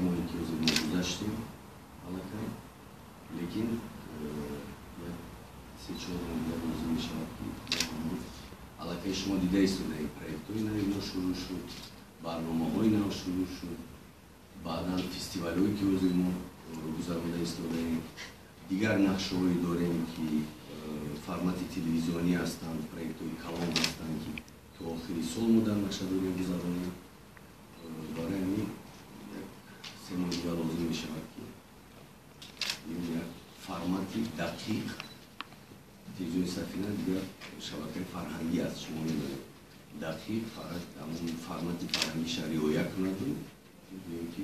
تمایی که ما گذاشتیم علاقه لیکن سه چهار ماه لازم میشود که علاقه شما دیده ایست در این پروژه اینا شروع شد برنامه‌های اینا شروع شد بعداً فستیوال‌هایی که روز ما گذرانده ایست دیگر نقشه‌هایی داریم که فرمت تلویزیونی هستند پروژه‌های کلان هستند که آخری سال ما در نقشه‌داری گذراندیم برای همین سه ماه دیگر لازم میشود که این یک فرمتی دقیق تلویزیون سفینه دیگر شبکه فرهنگی است شما می‌دانید دقیق فقط همون فرمت فرهنگی رعایت کند که